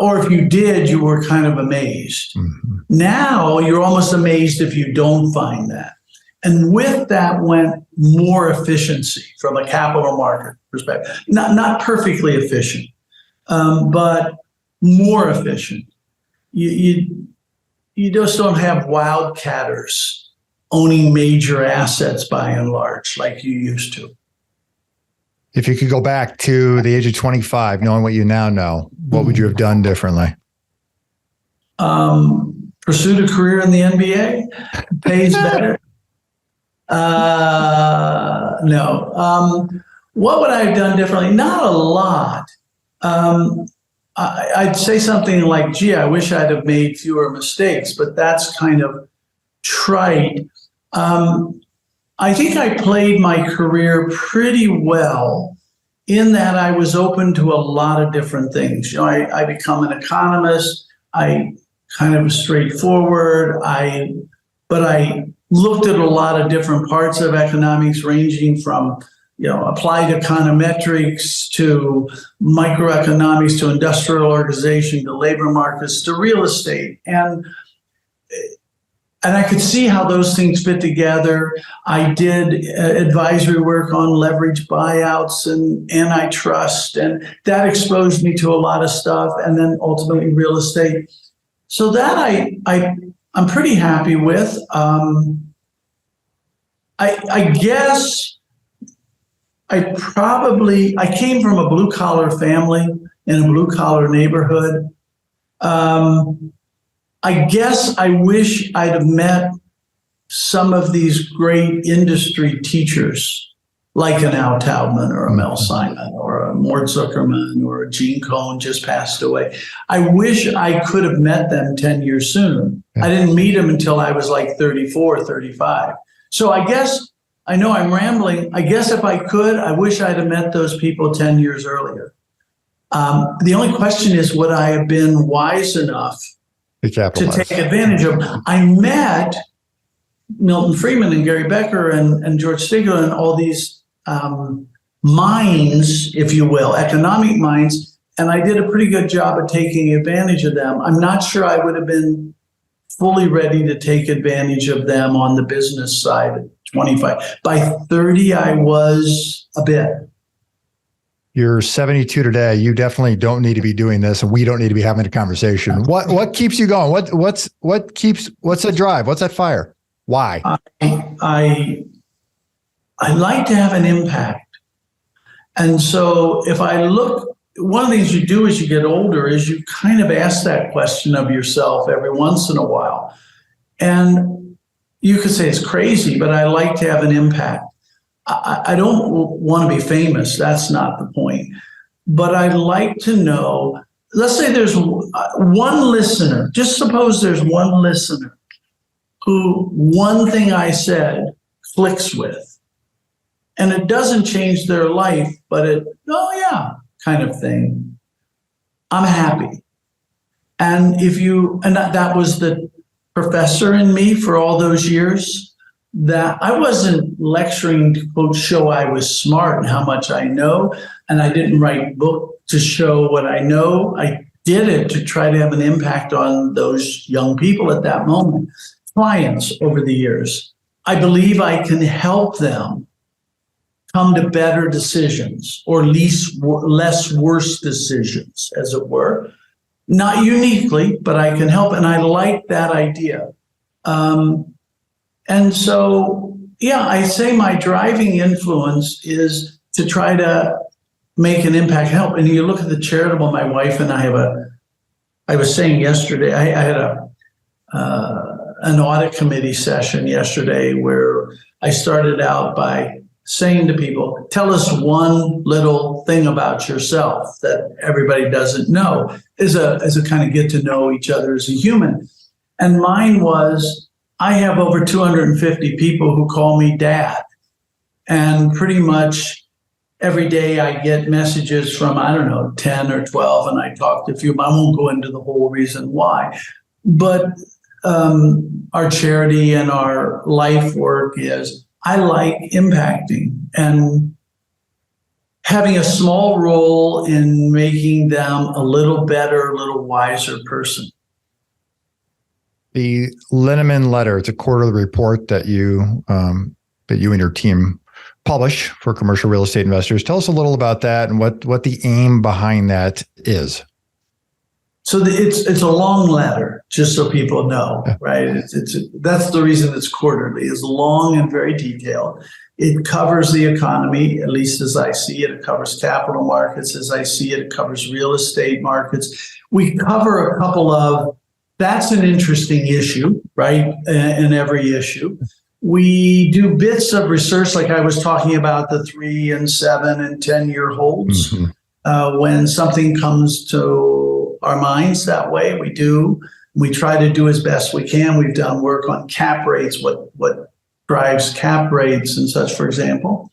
or if you did, you were kind of amazed. Mm-hmm. Now you're almost amazed if you don't find that. And with that went more efficiency from a capital market perspective. Not perfectly efficient, but more efficient. You just don't have wildcatters owning major assets by and large like you used to. If you could go back to the age of 25, knowing what you now know, what would you have done differently? Pursued a career in the NBA, pays better. No. What would I have done differently? Not a lot. I'd say something like, gee, I wish I'd have made fewer mistakes, but that's kind of trite. I think I played my career pretty well in that I was open to a lot of different things. You know, I become an economist. I kind of straightforward. But I looked at a lot of different parts of economics, ranging from, you know, applied econometrics to microeconomics to industrial organization to labor markets to real estate. And I could see how those things fit together. I did advisory work on leverage buyouts and antitrust, and that exposed me to a lot of stuff, and then ultimately real estate. So that I'm pretty happy with. I guess I came from a blue collar family in a blue collar neighborhood. I guess I wish I'd have met some of these great industry teachers, like an Al Taubman or a Mel Simon or a Mort Zuckerman or a Gene Cohn just passed away. I wish I could have met them 10 years sooner. I didn't meet them until I was like 34, 35. So I guess, I know I'm rambling. I guess if I could, I wish I'd have met those people 10 years earlier. The only question is, would I have been wise enough to take advantage of? I met Milton Friedman and Gary Becker and George Stigler and all these minds, if you will, economic minds, and I did a pretty good job of taking advantage of them. I'm not sure I would have been fully ready to take advantage of them on the business side at 25. By 30, I was a bit. You're 72 today. You definitely don't need to be doing this, and we don't need to be having a conversation. What keeps you going? What's that drive? What's that fire? Why? I like to have an impact. And so if I look, one of the things you do as you get older is you kind of ask that question of yourself every once in a while. And you could say it's crazy, but I like to have an impact. I don't want to be famous. That's not the point. But I'd like to know, let's say there's one listener, just suppose there's one listener who one thing I said clicks with, and it doesn't change their life, but oh yeah, kind of thing. I'm happy. And that was the professor in me for all those years. That I wasn't lecturing to quote show I was smart and how much I know, and I didn't write a book to show what I know. I did it to try to have an impact on those young people at that moment, clients over the years. I believe I can help them come to better decisions or less worse decisions, as it were. Not uniquely, but I can help, and I like that idea. And so, yeah, I say my driving influence is to try to make an impact, help. And you look at the charitable, my wife and I was saying yesterday, I had an audit committee session yesterday where I started out by saying to people, tell us one little thing about yourself that everybody doesn't know, as a kind of get to know each other as a human. And mine was, I have over 250 people who call me dad. And pretty much every day I get messages from, 10 or 12, and I talk to a few, but I won't go into the whole reason why. But our charity and our life work is, I like impacting. And having a small role in making them a little better, a little wiser person. The Linneman letter, it's a quarterly report that you and your team publish for commercial real estate investors. Tell us a little about that and what the aim behind that is. So it's a long letter, just so people know, right? That's the reason it's quarterly. It's long and very detailed. It covers the economy, at least as I see it. It covers capital markets as I see it. It covers real estate markets. We cover a couple of, that's an interesting issue, right? In every issue. We do bits of research, like I was talking about the 3 and 7 and 10-year holds. Mm-hmm. When something comes to our minds that way, we do. We try to do as best we can. We've done work on cap rates, what drives cap rates and such, for example.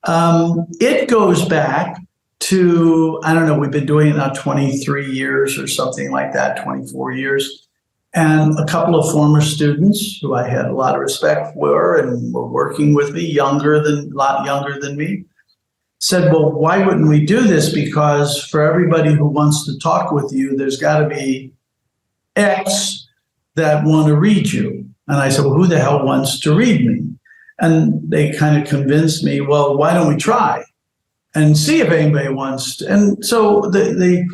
It goes back to, I don't know, we've been doing it now 23 years or something like that, 24 years. And a couple of former students who I had a lot of respect for and were working with me, a lot younger than me, said, well, why wouldn't we do this? Because for everybody who wants to talk with you, there's got to be X that want to read you. And I said, well, who the hell wants to read me? And they kind of convinced me, well, why don't we try and see if anybody wants to? And so the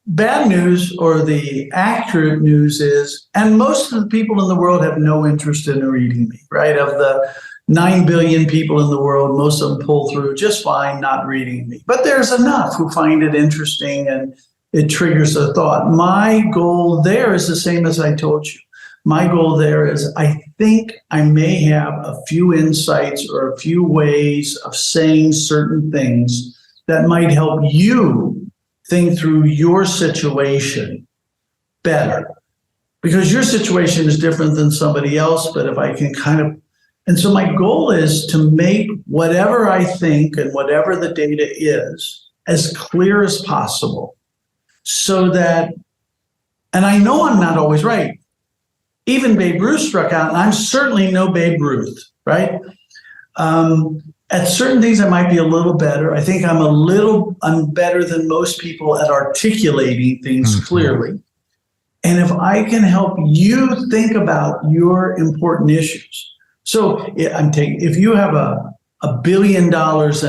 bad news, or the accurate news, is, and most of the people in the world have no interest in reading me, right? Of the 9 billion people in the world, most of them pull through just fine not reading me. But there's enough who find it interesting and it triggers a thought. My goal there is the same as I told you. My goal there is, I think I may have a few insights or a few ways of saying certain things that might help you think through your situation better. Because your situation is different than somebody else, but if I can and so my goal is to make whatever I think and whatever the data is as clear as possible, so that, and I know I'm not always right. Even Babe Ruth struck out, and I'm certainly no Babe Ruth, right? At certain things, I might be a little better. I think I'm better than most people at articulating things clearly. And if I can help you think about your important issues. So if you have $1 billion in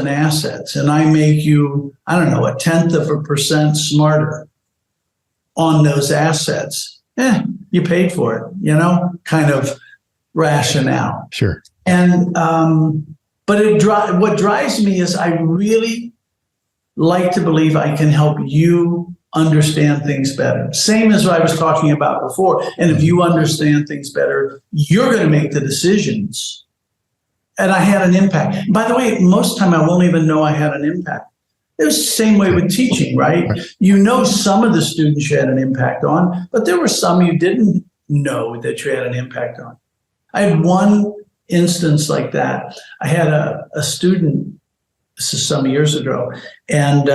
assets and I make you, I don't know, 0.1% smarter on those assets, you paid for it, kind of rationale. Sure. And, but what drives me is I really like to believe I can help you understand things better. Same as what I was talking about before. And if you understand things better, you're going to make the decisions. And I had an impact. By the way, most of the time I won't even know I had an impact. It was the same way with teaching, right? Some of the students you had an impact on, but there were some you didn't know that you had an impact on. I had one instance like that. I had a student, this is some years ago, and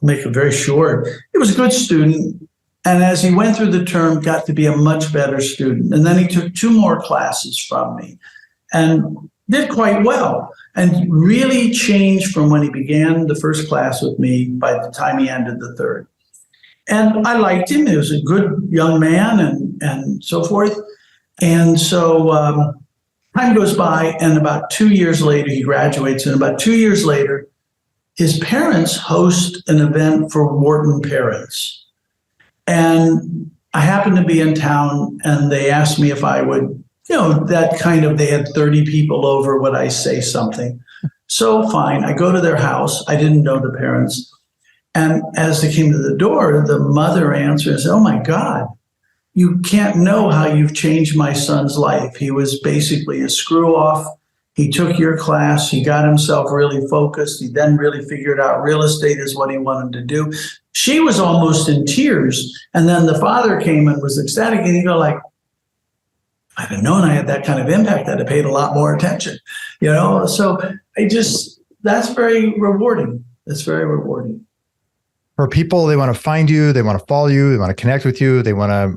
make it very short, he was a good student. And as he went through the term, got to be a much better student. And then he took 2 more classes from me and did quite well, and really changed from when he began the first class with me by the time he ended the 3rd. And I liked him. He was a good young man and so forth. And so time goes by, and about 2 years later, he graduates. And about 2 years later, his parents host an event for Wharton parents. And I happened to be in town, and they asked me if I would, they had 30 people over, would I say something? So fine, I go to their house. I didn't know the parents. And as they came to the door, the mother answered and said, oh my God, you can't know how you've changed my son's life. He was basically a screw off. He took your class. He got himself really focused. He then really figured out real estate is what he wanted to do. She was almost in tears. And then the father came and was ecstatic. And he go like, if I'd have known I had that kind of impact, I'd have paid a lot more attention, So that's very rewarding. It's very rewarding. For people, they want to find you, they want to follow you, they want to connect with you, they want to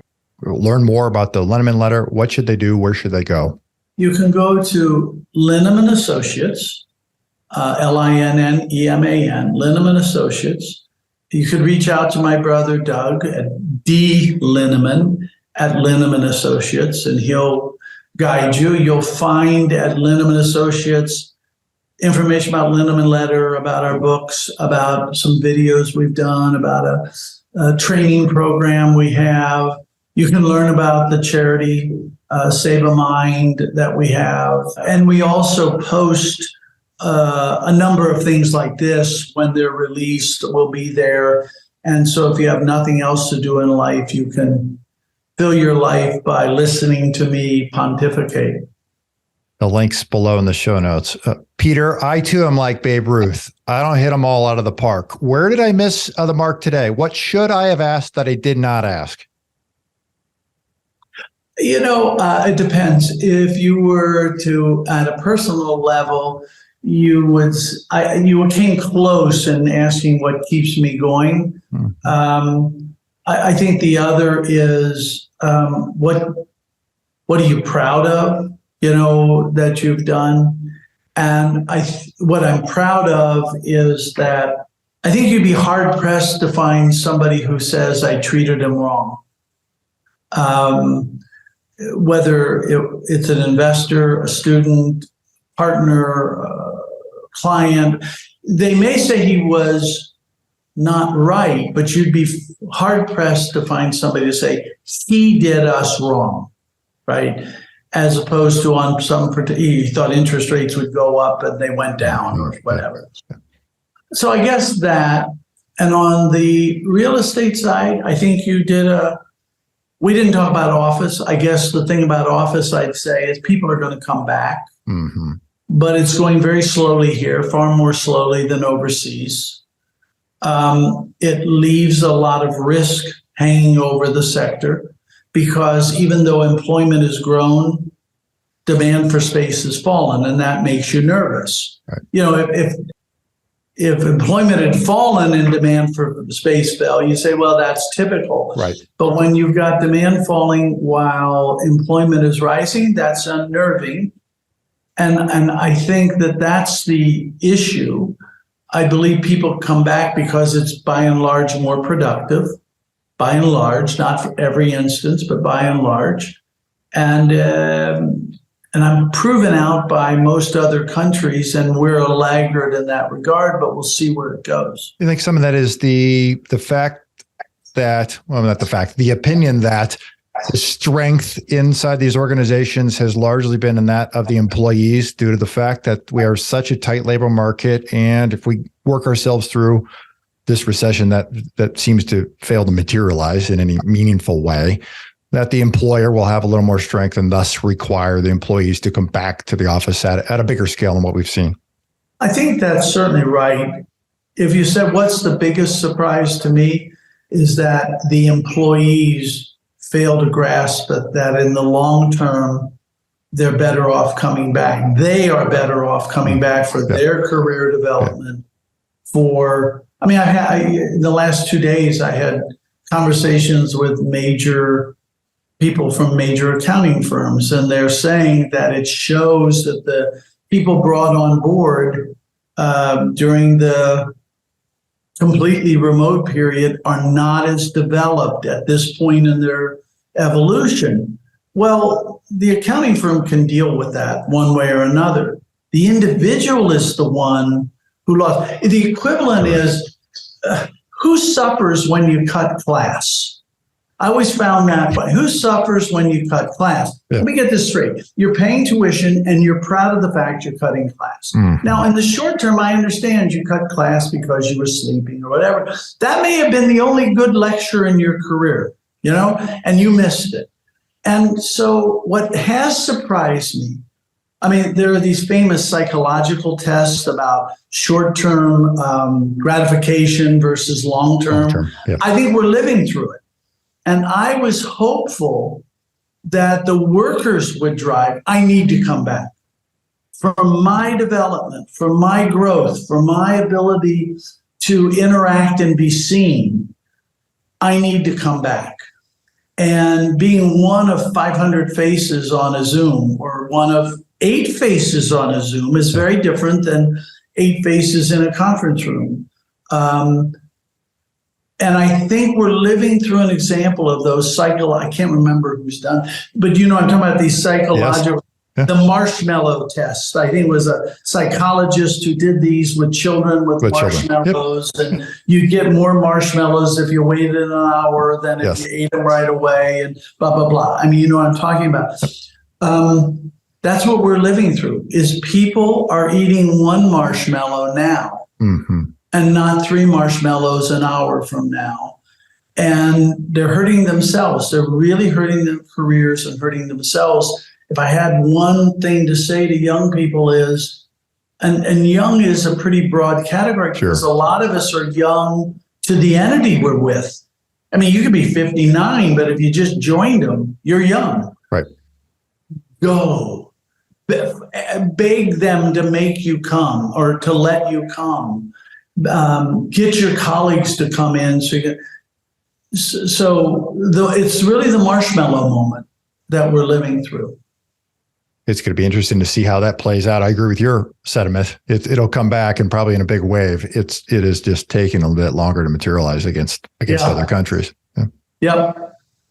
learn more about the Linneman letter. What should they do? Where should they go? You can go to Linneman Associates, Linneman, Linneman Associates. You could reach out to my brother Doug at D. Linneman at Linneman Associates, and he'll guide you. You'll find at Linneman Associates information about Linneman Letter, about our books, about some videos we've done, about a training program we have. You can learn about the charity Save a Mind that we have. And we also post a number of things like this. When they're released, we'll be there. And so if you have nothing else to do in life, you can fill your life by listening to me pontificate. The link's below in the show notes. Peter, I too am like Babe Ruth. I don't hit them all out of the park. Where did I miss the mark today? What should I have asked that I did not ask? It depends. If you were to, at a personal level, you came close in asking what keeps me going. I think the other is what are you proud of, that you've done? And what I'm proud of is that I think you'd be hard pressed to find somebody who says I treated him wrong. Whether it's an investor, a student, partner, client, they may say he was not right, but you'd be hard pressed to find somebody to say he did us wrong, right? As opposed to on some, he thought interest rates would go up and they went down or whatever. So I guess that, and on the real estate side, I think you did we didn't talk about office. I guess the thing about office I'd say is people are going to come back, but it's going very slowly here, far more slowly than overseas. It leaves a lot of risk hanging over the sector because even though employment has grown, demand for space has fallen, and that makes you nervous. Right. If employment had fallen and demand for space fell, you say, well, that's typical. Right. But when you've got demand falling while employment is rising, that's unnerving. And I think that that's the issue. I believe people come back because it's by and large more productive, by and large, not for every instance, but by and large. And I'm proven out by most other countries, and we're a laggard in that regard, but we'll see where it goes. You think some of that is the fact that, well, not the fact, the opinion that the strength inside these organizations has largely been in that of the employees due to the fact that we are such a tight labor market. And if we work ourselves through this recession that seems to fail to materialize in any meaningful way, that the employer will have a little more strength and thus require the employees to come back to the office at a bigger scale than what we've seen. I think that's certainly right. If you said, what's the biggest surprise to me is that the employees fail to grasp that in the long term, they're better off coming back. They are better off coming back for their career development. In the last 2 days, I had conversations with major people from major accounting firms, and they're saying that it shows that the people brought on board during the completely remote period are not as developed at this point in their evolution. Well, the accounting firm can deal with that one way or another. The individual is the one who lost. The equivalent is who suffers when you cut class? I always found that, but who suffers when you cut class? Let me get this straight. You're paying tuition and you're proud of the fact you're cutting class. Now, in the short term, I understand you cut class because you were sleeping or whatever. That may have been the only good lecture in your career, and you missed it. And so what has surprised me, there are these famous psychological tests about short-term gratification versus long-term. I think we're living through it. And I was hopeful that the workers would drive, I need to come back. For my development, for my growth, for my ability to interact and be seen, I need to come back. And being one of 500 faces on a Zoom or one of 8 faces on a Zoom is very different than 8 faces in a conference room. And I think we're living through an example of those I can't remember who's done, but I'm talking about these psychological, the marshmallow test. I think it was a psychologist who did these with children with marshmallows. Yep. And you get more marshmallows if you waited an hour than if you ate them right away, and blah, blah, blah. I mean, you know what I'm talking about. That's what we're living through, is people are eating one marshmallow now. Mm-hmm. And not 3 marshmallows an hour from now. And they're hurting themselves. They're really hurting their careers and hurting themselves. If I had one thing to say to young people is, and young is a pretty broad category, because a lot of us are young to the entity we're with. I mean, you could be 59, but if you just joined them, you're young. Right. Go. Beg them to make you come or to let you come. Get your colleagues to come in. It's really the marshmallow moment that we're living through. It's going to be interesting to see how that plays out. I agree with your sentiment. It'll come back, and probably in a big wave. It is just taking a little bit longer to materialize against other countries. Yeah.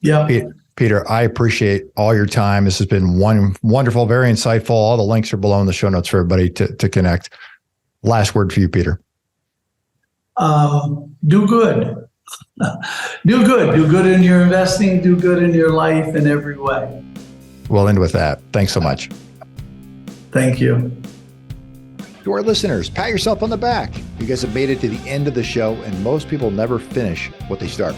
Yep. Peter, I appreciate all your time. This has been wonderful, very insightful. All the links are below in the show notes for everybody to connect. Last word for you, Peter. Do good. Do good. Do good in your investing. Do good in your life in every way. We'll end with that. Thanks so much. Thank you. To our listeners, pat yourself on the back. You guys have made it to the end of the show, and most people never finish what they start.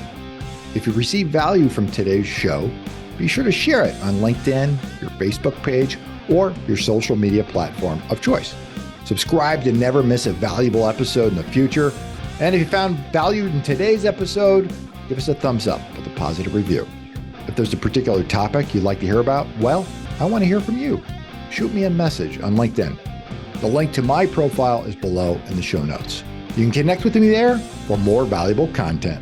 If you receive value from today's show, be sure to share it on LinkedIn, your Facebook page, or your social media platform of choice. Subscribe to never miss a valuable episode in the future. And if you found value in today's episode, give us a thumbs up with a positive review. If there's a particular topic you'd like to hear about, well, I want to hear from you. Shoot me a message on LinkedIn. The link to my profile is below in the show notes. You can connect with me there for more valuable content.